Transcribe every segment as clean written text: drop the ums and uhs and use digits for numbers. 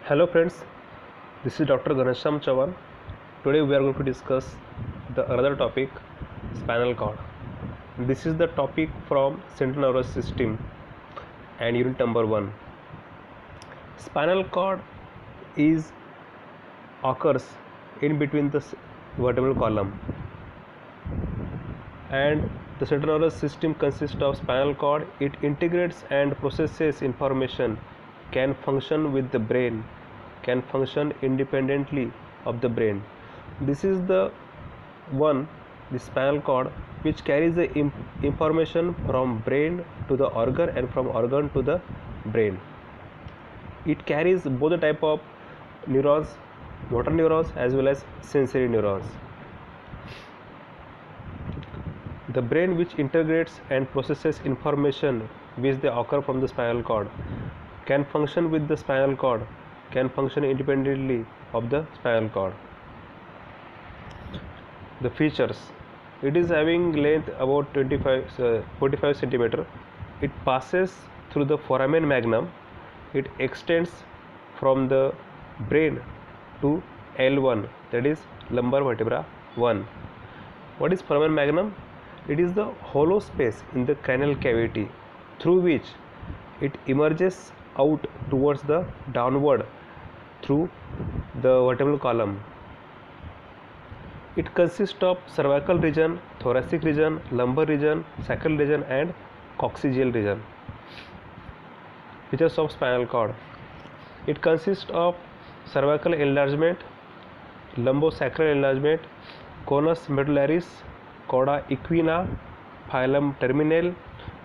Hello friends, this is Dr. Ganesham Chavan. Today we are going to discuss the another topic, spinal cord. This is the topic from central nervous system and unit number 1. Spinal cord is occurs in between the vertebral column, and the central nervous system consists of spinal cord. It integrates and processes information, can function with the brain, can function independently of the brain. This is the spinal cord, which carries the information from brain to the organ and from organ to the brain. It carries both the type of neurons, motor neurons as well as sensory neurons. The brain, which integrates and processes information which they occur from the spinal cord, can function with the spinal cord, can function independently of the spinal cord. The features: it is having length about 45 centimeter. It passes through the foramen magnum. It extends from the brain to L1, that is lumbar vertebra 1. What is foramen magnum? It is the hollow space in the cranial cavity through which it emerges out towards the downward through the vertebral column. It consists of cervical region, thoracic region, lumbar region, sacral region and coccygeal region. Features of spinal cord: it consists of cervical enlargement, lumbosacral enlargement, conus medullaris, cauda equina, phylum terminale,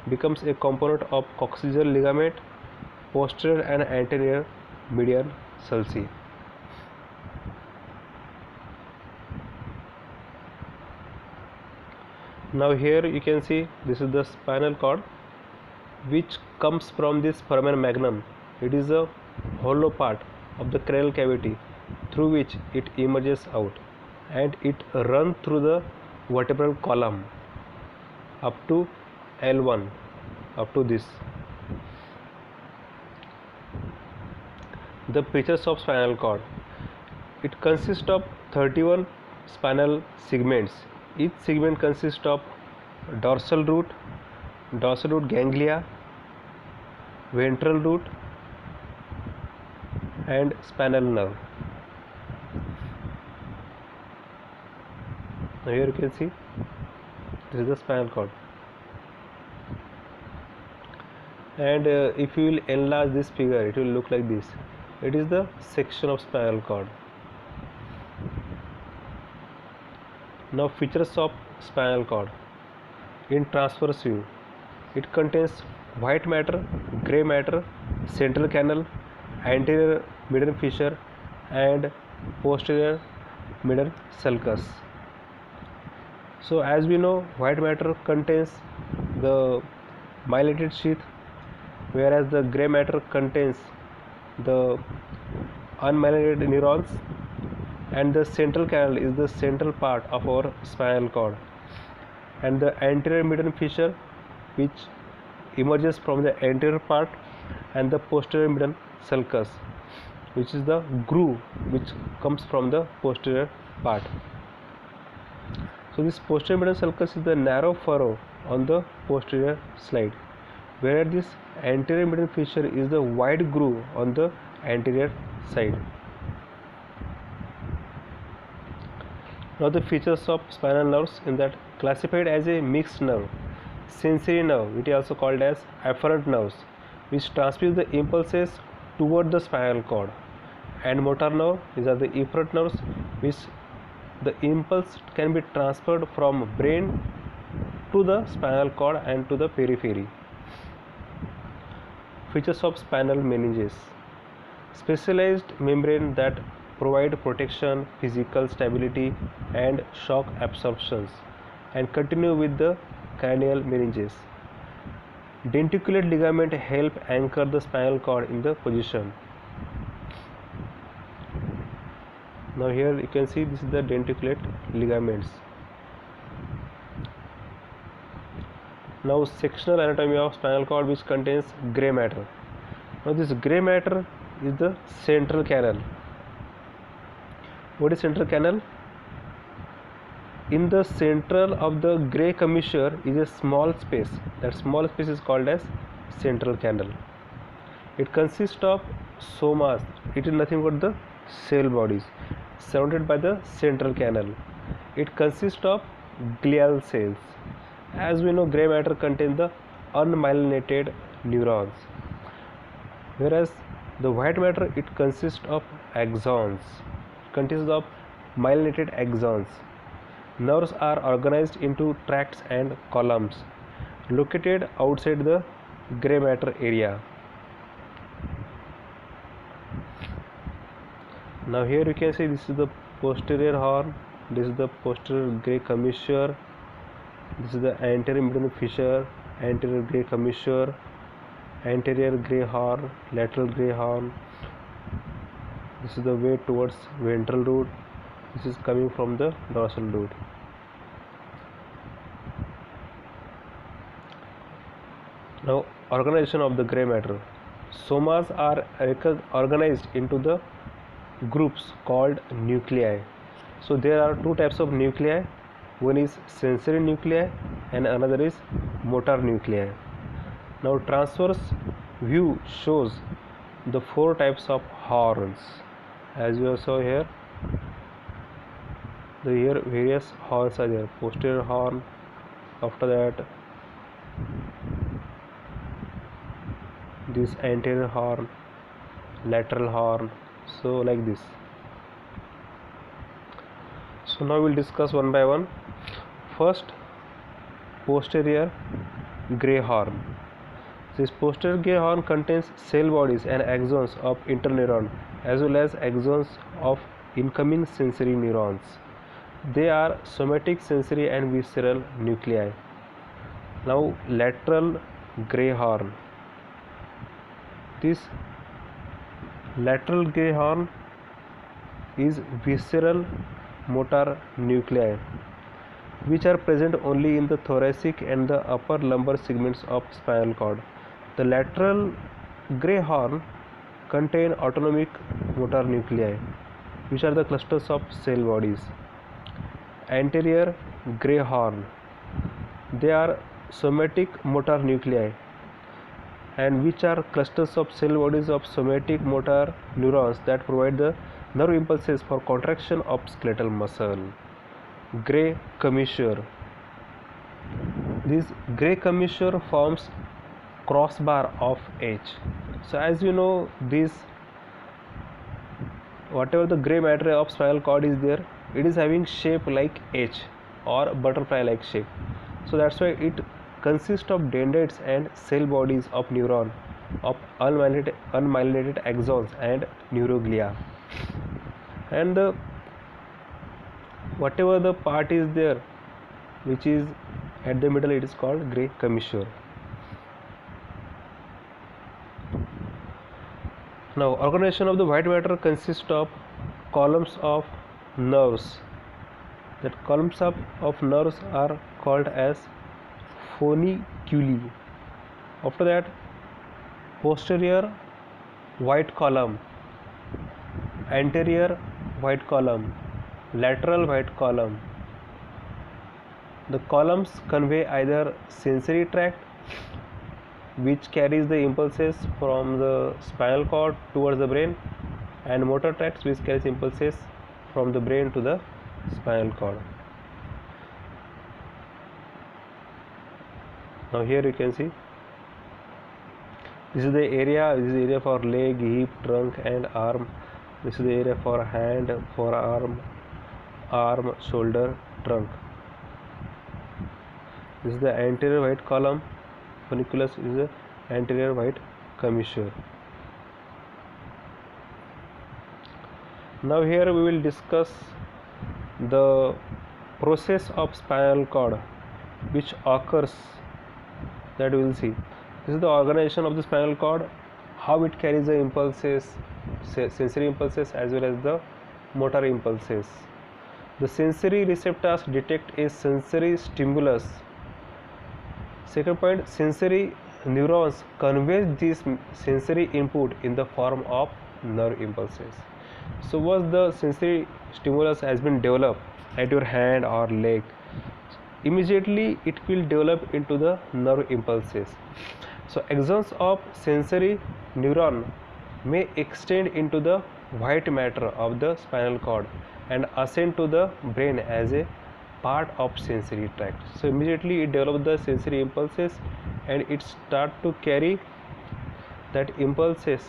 becomes a component of coccygeal ligament, posterior and anterior median sulci. Now here you can see this is the spinal cord, which comes from this foramen magnum. It is a hollow part of the cranial cavity through which it emerges out, and it runs through the vertebral column up to L1, up to this. The features of spinal cord: it consists of 31 spinal segments. Each segment consists of dorsal root ganglia, ventral root and spinal nerve. Now here you can see this is the spinal cord, and if you will enlarge this figure, it will look like this. It is the section of spinal cord. Now features of spinal cord in transverse view: it contains white matter, gray matter, central canal, anterior median fissure and posterior median sulcus. So as we know, white matter contains the myelinated sheath, whereas the gray matter contains the unmyelinated neurons, and the central canal is the central part of our spinal cord, and the anterior median fissure, which emerges from the anterior part, and the posterior median sulcus, which is the groove which comes from the posterior part. So this posterior median sulcus is the narrow furrow on the posterior slide, whereas this anterior median fissure is the wide groove on the anterior side. Now the features of spinal nerves in that: classified as a mixed nerve, sensory nerve, it is also called as afferent nerves, which transmits the impulses toward the spinal cord, and motor nerve, these are the efferent nerves, which the impulse can be transferred from brain to the spinal cord and to the periphery. Features of spinal meninges: specialized membrane that provide protection, physical stability and shock absorptions, and continue with the cranial meninges. Denticulate ligament help anchor the spinal cord in the position. Now here you can see this is the denticulate ligaments. Now sectional anatomy of spinal cord, which contains gray matter. Now this gray matter is the central canal. What is central canal? In the central of the gray commissure is a small space. That small space is called as central canal. It consists of somas. It is nothing but the cell bodies surrounded by the central canal. It consists of glial cells. As we know, gray matter contains the unmyelinated neurons, whereas the white matter, it consists of axons. It consists of myelinated axons. Nerves are organized into tracts and columns located outside the gray matter area. Now here you can see this is the posterior horn, this is the posterior gray commissure, this is the anterior midline fissure, anterior gray commissure, anterior gray horn, lateral gray horn. This is the way towards ventral root. This is coming from the dorsal root. Now, organization of the gray matter. Somas are organized into the groups called nuclei. So there are two types of nuclei. One is sensory nuclei and another is motor nuclei. Now transverse view shows the four types of horns. As you saw here, here various horns are there. Posterior horn, after that this anterior horn, lateral horn, so like this. So now we'll discuss one by one. First, posterior gray horn. This posterior gray horn contains cell bodies and axons of interneuron as well as axons of incoming sensory neurons. They are somatic, sensory and visceral nuclei. Now lateral gray horn. This lateral gray horn is visceral motor nuclei which are present only in the thoracic and the upper lumbar segments of spinal cord. The lateral gray horn contain autonomic motor nuclei which are the clusters of cell bodies. Anterior gray horn, they are somatic motor nuclei and which are clusters of cell bodies of somatic motor neurons that provide the nerve impulses for contraction of skeletal muscle. Gray commissure. This gray commissure forms crossbar of H. So as you know, this whatever the gray matter of spinal cord is there, it is having shape like H or butterfly like shape. So that's why it consists of dendrites and cell bodies of neuron of unmyelinated axons and neuroglia. And whatever the part is there which is at the middle, it is called gray commissure. Now organization of the white matter consists of columns of nerves. That columns of nerves are called as funiculi. After that, posterior white column, anterior white column, lateral white column. The columns convey either sensory tract which carries the impulses from the spinal cord towards the brain and motor tracts which carries impulses from the brain to the spinal cord. Now here you can see this is the area for leg, hip, trunk and arm. This is the area for hand, forearm, arm, shoulder, trunk. This is the anterior white column. Funiculus is the anterior white commissure. Now here we will discuss the process of spinal cord which occurs, that we will see. This is the organization of the spinal cord, how it carries the impulses, sensory impulses as well as the motor impulses. The sensory receptors detect a sensory stimulus. Second point, sensory neurons convey this sensory input in the form of nerve impulses. So once the sensory stimulus has been developed at your hand or leg, immediately it will develop into the nerve impulses. So axons of sensory neuron may extend into the white matter of the spinal cord and ascend to the brain as a part of sensory tract. So immediately it develops the sensory impulses and it start to carry that impulses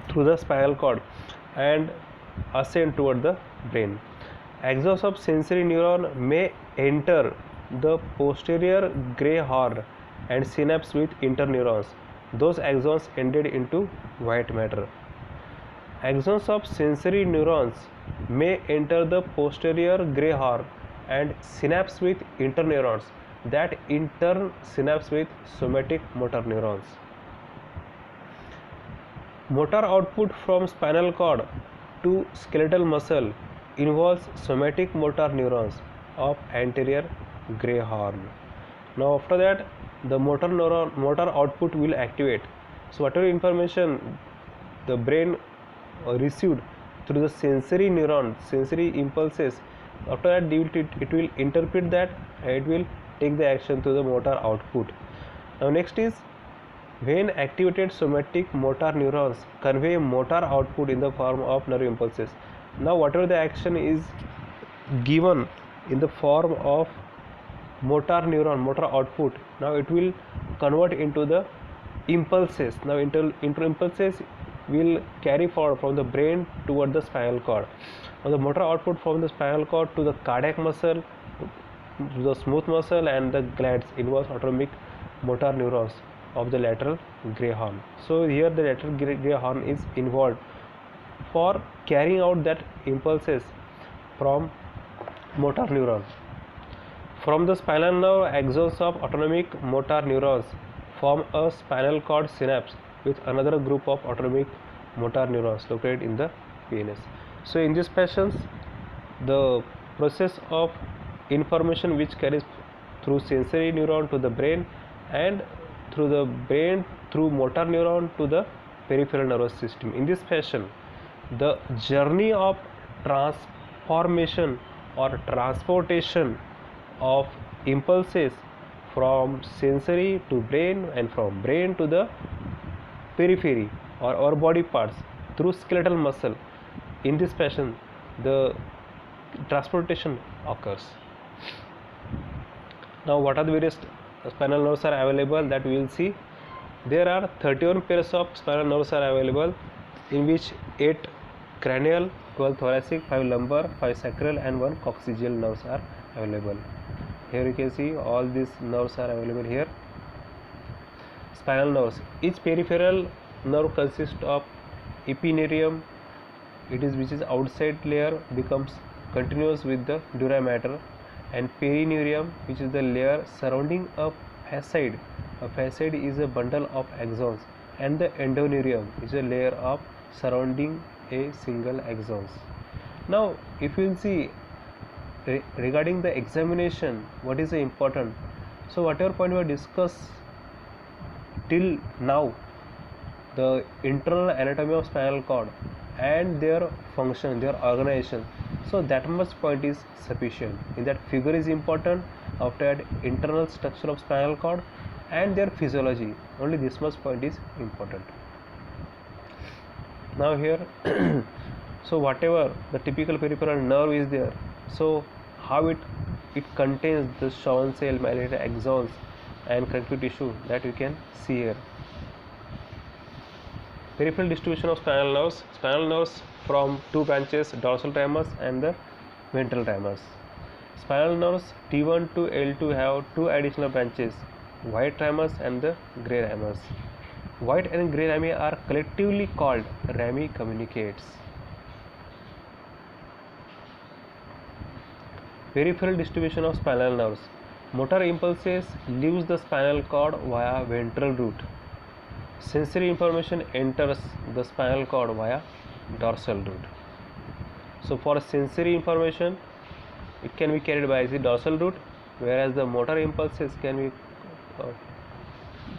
through the spinal cord and ascend toward the brain. Axons of sensory neuron may enter the posterior gray horn and synapse with interneurons. Those axons ended into white matter. Axons of sensory neurons may enter the posterior gray horn and synapse with interneurons that in turn synapse with somatic motor neurons. Motor output from spinal cord to skeletal muscle involves somatic motor neurons of anterior gray horn. Now after that the motor output will activate. So whatever information the brain received through the sensory neuron, sensory impulses, after that it will interpret that and it will take the action to the motor output. Now next is when activated somatic motor neurons convey motor output in the form of nerve impulses. Now whatever the action is given in the form of motor neuron, motor output, now it will convert into the impulses. Now impulses will carry forward from the brain toward the spinal cord. Now the motor output from the spinal cord to the cardiac muscle, to the smooth muscle and the glands involves autonomic motor neurons of the lateral gray horn. So here the lateral gray horn is involved for carrying out that impulses from motor neuron. From the spinal nerve, axons of autonomic motor neurons form a spinal cord synapse with another group of autonomic motor neurons located in the PNS. So in this fashion, the process of information which carries through sensory neuron to the brain and through the brain through motor neuron to the peripheral nervous system. In this fashion, the journey of transformation or transportation of impulses from sensory to brain and from brain to the periphery or our body parts through skeletal muscle, in this fashion the transportation occurs. Now what are the various spinal nerves are available, that we will see. There are 31 pairs of spinal nerves are available, in which 8 cranial, 12 thoracic, 5 lumbar, 5 sacral and 1 coccygeal nerves are available. Here you can see all these nerves are available here. Spinal nerves, each peripheral nerve consists of epineurum, which is outside layer becomes continuous with the dura mater, and perineurium, which is the layer surrounding a facade. A facade is a bundle of axons, and the endoneurium is a layer of surrounding a single axons. Now if you will see regarding the examination, what is the important? So whatever point we have discussed till now, the internal anatomy of spinal cord and their function, their organization, so that much point is sufficient. In that figure is important, after that internal structure of spinal cord and their physiology, only this much point is important. Now here so whatever the typical peripheral nerve is there, so how it contains the Schwann cell, myelinated axons and connective tissue, that you can see here. Peripheral distribution of spinal nerves. Spinal nerves from two branches, dorsal ramus and the ventral ramus. Spinal nerves T1 to L2 have two additional branches, white ramus and the gray ramus. White and gray rami are collectively called rami communicates. Peripheral distribution of spinal nerves. Motor impulses leaves the spinal cord via ventral route. Sensory information enters the spinal cord via dorsal route. So for sensory information, it can be carried by the dorsal route, whereas the motor impulses can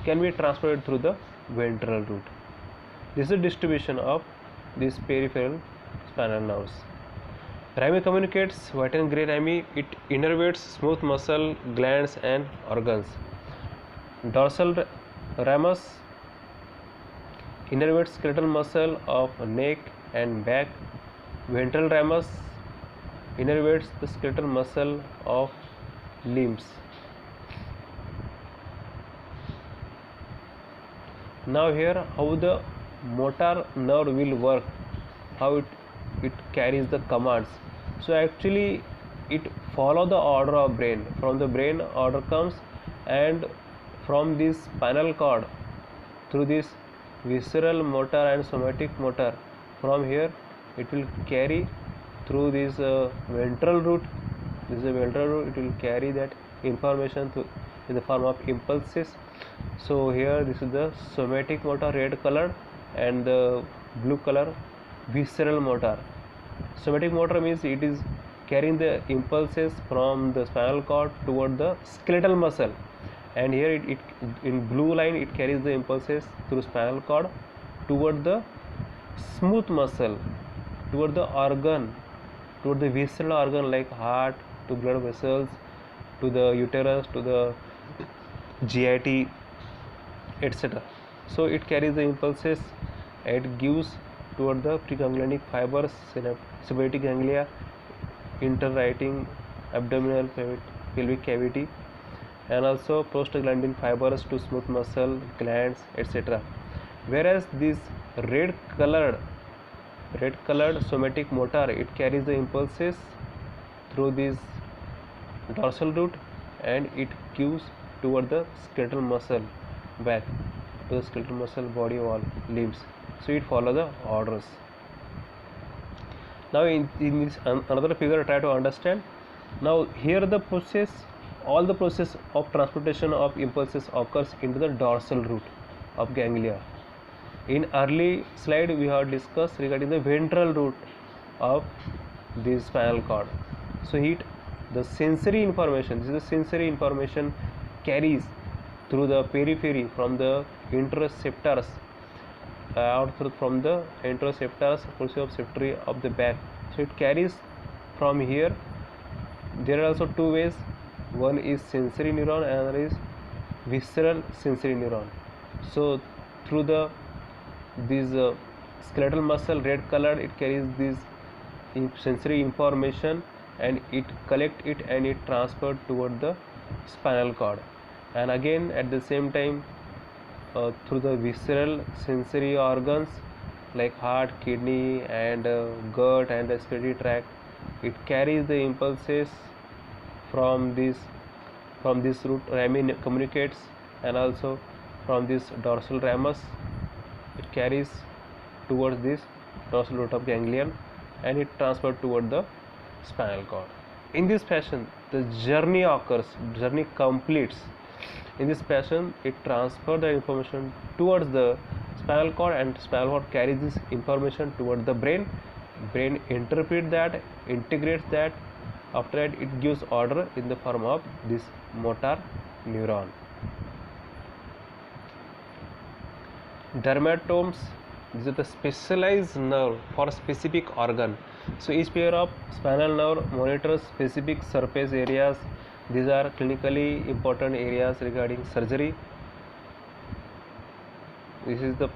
be transported through the ventral route. This is the distribution of these peripheral spinal nerves. Rami communicates white and gray rami. It innervates smooth muscle, glands, and organs. Dorsal ramus innervates skeletal muscle of neck and back. Ventral ramus innervates the skeletal muscle of limbs. Now here how the motor nerve will work, how it carries the commands. So actually it follow the order of brain. From the brain order comes, and from this spinal cord through this visceral motor and somatic motor, from here it will carry through this ventral root. This is a ventral root. It will carry that information in the form of impulses. So here this is the somatic motor, red color, and the blue color visceral motor. Somatic motor means it is carrying the impulses from the spinal cord toward the skeletal muscle, and here it in blue line it carries the impulses through spinal cord toward the smooth muscle, toward the organ, toward the visceral organ like heart, to blood vessels, to the uterus, to the GIT, etc. So it carries the impulses, it gives toward the preganglionic fibers, sebaceous ganglia, interwriting abdominal pelvic cavity, and also prostaglandin fibers to smooth muscle, glands, etc. Whereas this red colored somatic motor, it carries the impulses through this dorsal root, and it gives toward the skeletal muscle back, to the skeletal muscle, body wall, limbs. So it follow the orders. Now in this another figure, try to understand. Now here the process, all the process of transportation of impulses occurs into the dorsal root of ganglia. In early slide we have discussed regarding the ventral root of this spinal cord. So the sensory information, this is the sensory information carries through the periphery from the interoceptors, from the interoceptors proprioceptory of the back. So it carries from here. There are also two ways. One is sensory neuron, another is visceral sensory neuron. So through this skeletal muscle, red colored, it carries this sensory information, and it collect it and it transferred toward the spinal cord. And again at the same time through the visceral sensory organs like heart, kidney, and gut and respiratory tract, it carries the impulses from this root. Rami communicates, and also from this dorsal ramus it carries towards this dorsal root of ganglion, and it transferred toward the spinal cord. In this fashion the journey occurs, journey completes. In this fashion it transfers the information towards the spinal cord, and spinal cord carries this information toward the brain. Brain interprets that, integrates that. After that it gives order in the form of this motor neuron. Dermatomes, this is the specialized nerve for specific organ. So each pair of spinal nerve monitors specific surface areas. These are clinically important areas regarding surgery. This is the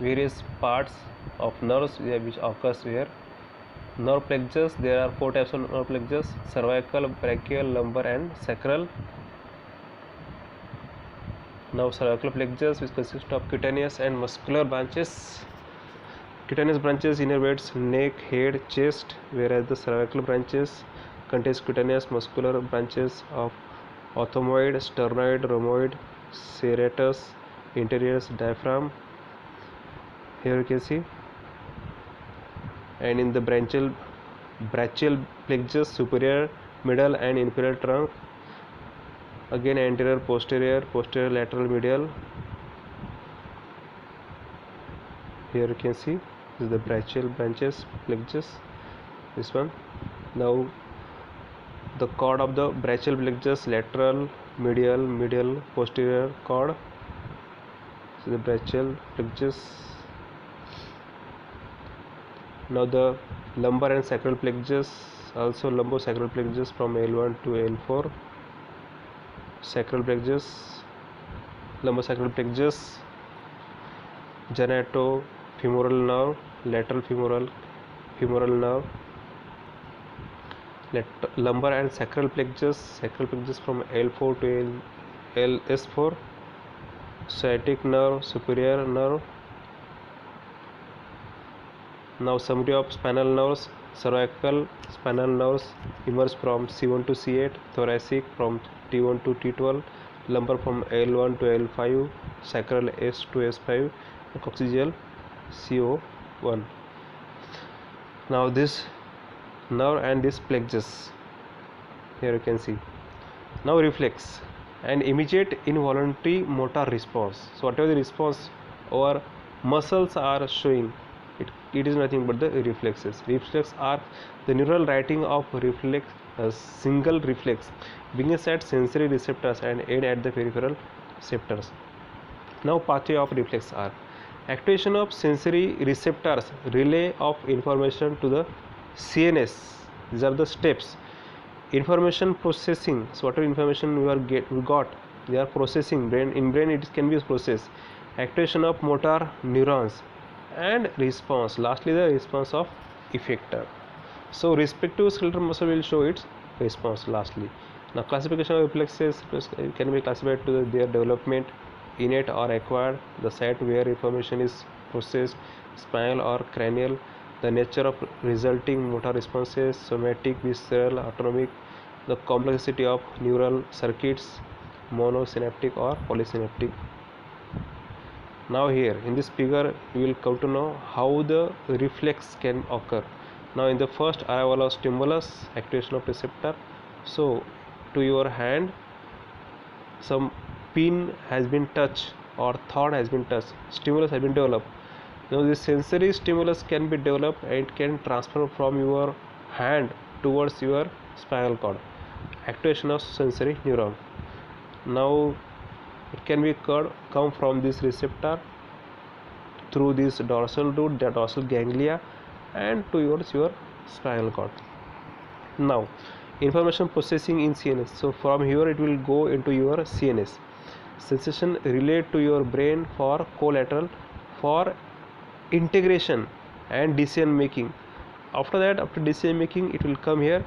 various parts of nerves which occurs here. Nerve plexus, there are 4 types of nerve plexus: cervical, brachial, lumbar, and sacral. Now cervical plexus, which consists of cutaneous and muscular branches. Cutaneous branches innervates neck, head, chest, whereas the cervical branches contains cutaneous muscular branches of omotoid, sternoid, rhomboid, serratus, interiors, diaphragm. Here you can see. And in the brachial plexus, superior, middle, and inferior trunk. Again anterior, posterior, lateral, medial. Here you can see this is the brachial branches, plexus, this one. Now the cord of the brachial plexus, lateral, medial, posterior cord. So the brachial plexus, Now the lumbar and sacral plexus, also lumbosacral plexus from L1 to L4, sacral plexus, lumbosacral plexus, genitofemoral nerve, lateral femoral nerve, lumbar and sacral plexus from L4 to LS4, sciatic nerve, superior nerve. Now summary of spinal nerves: cervical spinal nerves emerge from C1 to C8, thoracic from T1 to T12, lumbar from L1 to L5, sacral S to S5, coccygeal CO1. Now this nerve and this plexus, here you can see. Now reflex, an immediate involuntary motor response. So whatever the response our muscles are showing, it is nothing but the reflexes. Reflex are the neural writing of reflex, single reflex begins at sensory receptors and end at the peripheral receptors. Now pathway of reflex are: activation of sensory receptors, relay of information to the CNS. These are the steps. Information processing, so whatever information we got, they are processing. In brain it can be processed. Activation of motor neurons and response, lastly the response of effector. So respective skeletal muscle will show its response lastly. Now classification of reflexes can be classified to their development, innate or acquired, the site where information is processed, spinal or cranial, the nature of resulting motor responses, somatic, visceral, autonomic, the complexity of neural circuits, monosynaptic or polysynaptic. Now here in this figure you will come to know how the reflex can occur. Now in the first arrival of stimulus, activation of receptor, so to your hand some pin has been touched or thought has been touched, stimulus has been developed. Now this sensory stimulus can be developed and it can transfer from your hand towards your spinal cord, activation of sensory neuron. Now it can be come from this receptor through this dorsal root, the dorsal ganglia, and towards your spinal cord. Now information processing in CNS, so from here it will go into your CNS. Sensation relayed to your brain for collateral for integration and decision making. After that, after decision making, it will come here,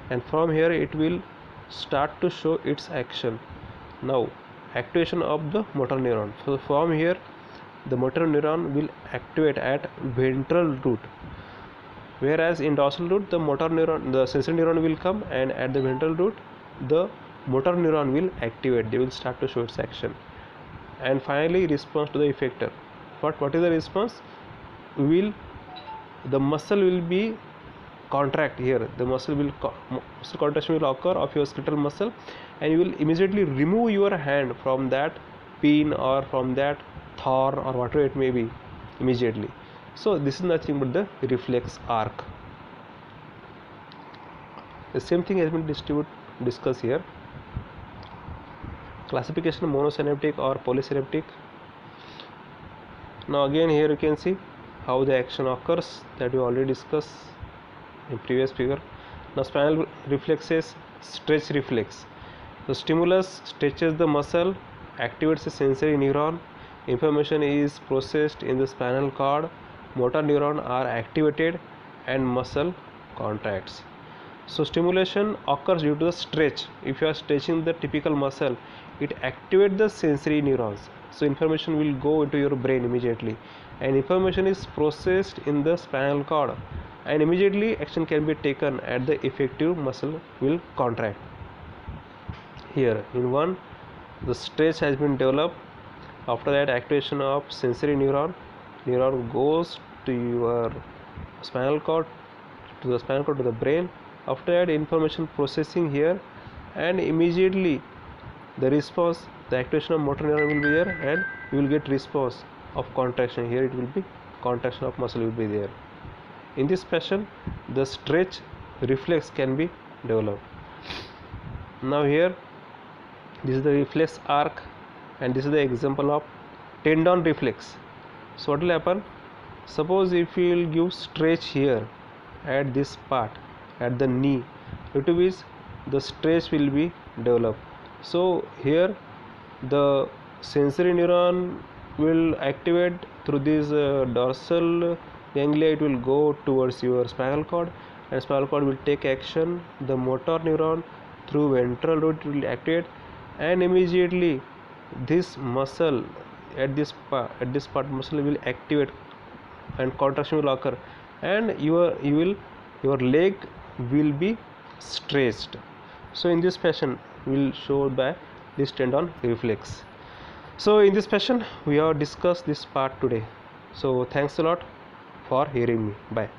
and from here it will start to show its action. Now activation of the motor neuron, so from here the motor neuron will activate at ventral root, whereas in dorsal root the motor neuron, the sensory neuron will come, and at the ventral root the motor neuron will activate, they will start to show its action. And finally response to the effector. What is the response? The muscle will be contract here, the muscle contraction will occur of your skeletal muscle, and you will immediately remove your hand from that pin or from that thorn or whatever it may be immediately. So this is nothing but the reflex arc. The same thing has been discussed here. Classification monosynaptic or polysynaptic. Now again here you can see how the action occurs, that we already discussed in previous figure. Now spinal reflexes, stretch reflex. The stimulus stretches the muscle, activates a sensory neuron, information is processed in the spinal cord, motor neuron are activated, and muscle contracts. So stimulation occurs due to the stretch. If you are stretching the typical muscle, it activates the sensory neurons, so information will go into your brain immediately, and information is processed in the spinal cord, and immediately action can be taken at the effective muscle will contract. Here in one, the stretch has been developed. After that, activation of sensory neuron goes to your spinal cord, to the brain. After that, information processing here, and immediately the response, the activation of motor neuron will be there, and you will get response of contraction. Here it will be contraction of muscle will be there. In this fashion, the stretch reflex can be developed. Now here, this is the reflex arc, and this is the example of tendon reflex. So what will happen? Suppose if we will give stretch here at this part, at the knee, it is the stretch will be developed. So here the sensory neuron will activate through this dorsal ganglia. It will go towards your spinal cord, and spinal cord will take action. The motor neuron through ventral root will activate, and immediately this muscle at this part muscle will activate, and contraction will occur, and your leg will be stretched. So in this fashion will show by this tendon reflex. So in this fashion we have discussed this part today. So thanks a lot for hearing me. Bye.